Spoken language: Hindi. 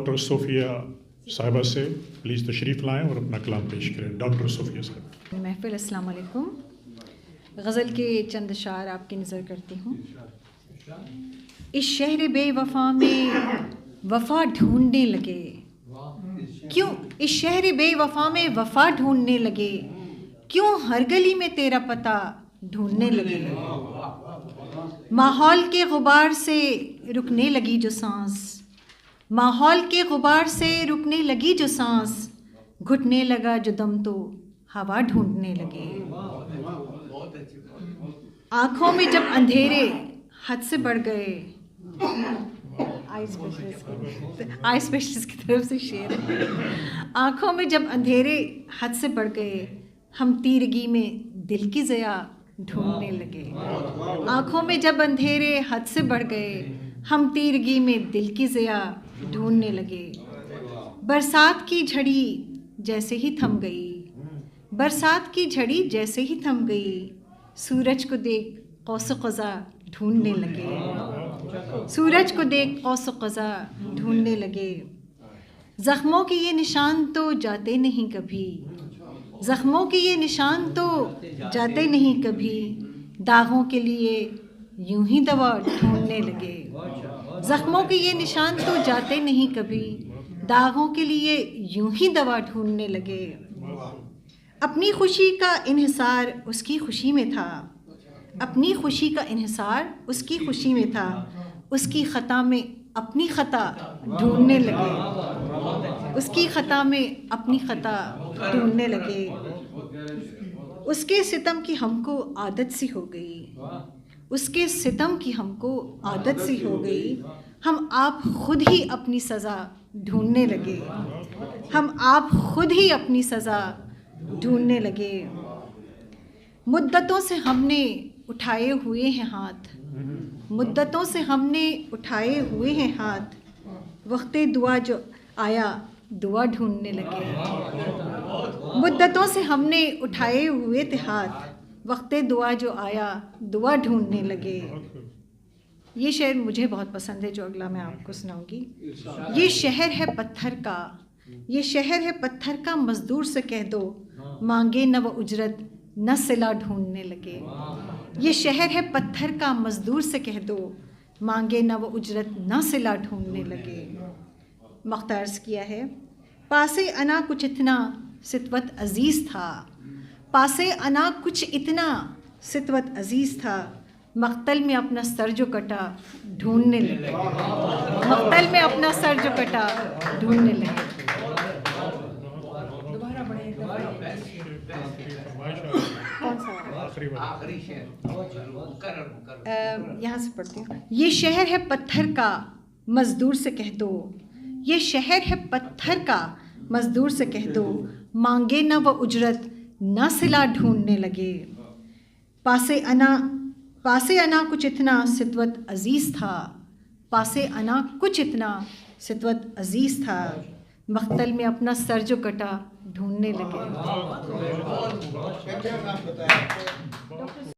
डॉक्टर सोफिया साहिबा से प्लीज़ तशरीफ़ लाएं और अपना कलाम पेश करें। डॉक्टर सोफिया साहिबा। महफ़िल अस्सलाम वालेकुम। गज़ल के चंद अशार आपकी नज़र करती हूँ। इस शहर बेवफ़ा में वफ़ा ढूंढने लगे, क्यों इस शहर बेवफ़ा में वफ़ा ढूंढने लगे, क्यों हर गली में तेरा पता ढूंढने लगे। माहौल के गुबार से रुकने लगी जो सांस, माहौल के गुबार से रुकने लगी जो सांस, घुटने लगा जो दम तो हवा ढूंढने लगे। आँखों में जब अंधेरे हद से बढ़ गए, आई स्पेशलिस्ट की तरफ से शेर है। आँखों में जब अंधेरे हद से बढ़ गए, हम तीरगी में दिल की ज़या ढूंढने लगे। आँखों में जब अंधेरे हद से बढ़ गए, हम तीरगी में दिल की ज़या ढूंढने लगे। बरसात की झड़ी जैसे ही थम गई, बरसात की झड़ी जैसे ही थम गई, सूरज को देख कौस क़ज़ा ढूंढने लगे, सूरज को देख कौस क़ज़ा ढूंढने लगे। ज़ख्मों के ये निशान तो जाते नहीं कभी, ज़ख्मों के ये निशान तो जाते नहीं कभी, दागों के लिए यूं ही दवा ढूंढने लगे। ज़ख्मों के ये निशान तो जाते नहीं कभी, दागों के लिए यूं ही दवा ढूंढने लगे। अपनी खुशी का इन्हिसार उसकी खुशी में था, अपनी खुशी का इन्हिसार उसकी खुशी में था, उसकी ख़ता में अपनी ख़ता ढूंढने लगे, उसकी ख़ता में अपनी ख़ता ढूंढने लगे। उसके सितम की हमको आदत सी हो गई, उसके सितम की हमको आदत सी हो गई, हम आप खुद ही अपनी सज़ा ढूंढने लगे, हम आप खुद ही अपनी सज़ा ढूंढने लगे। मुद्दतों से हमने उठाए हुए हैं हाथ, मुद्दतों से हमने उठाए हुए हैं हाथ, वक्ते दुआ जो आया दुआ ढूंढने लगे। मुद्दतों से हमने उठाए हुए थे हाथ, वक्ते दुआ जो आया दुआ ढूंढने लगे। ये शेर मुझे बहुत पसंद है जो अगला मैं आपको सुनाऊंगी। ये शहर है पत्थर का, ये शहर है पत्थर का, मज़दूर से कह दो मांगे न वो उजरत न सिला ढूंढने लगे। ये शहर है पत्थर का, मज़दूर से कह दो मांगे न वो उजरत न सिला ढूंढने लगे। मख्तार्स किया है। पासे अना कुछ इतना सितवत अज़ीज़ था, पासे अना कुछ इतना सितवत अज़ीज़ था, मक़तल में अपना सर जो कटा ढूंढने लगे, मक़तल में अपना सर जो कटा ढूंढने लगे। यहाँ से पढ़ती हूँ। ये शहर है पत्थर का, मज़दूर से कह दो, ये शहर है पत्थर का, मज़दूर से कह दो मांगे न वो उजरत न सिला ढूंढने लगे। पासे अना कुछ इतना सितवत अज़ीज़ था, पासे अना कुछ इतना सितवत अज़ीज़ था, मक़तल में अपना सर जो कटा ढूंढने लगे।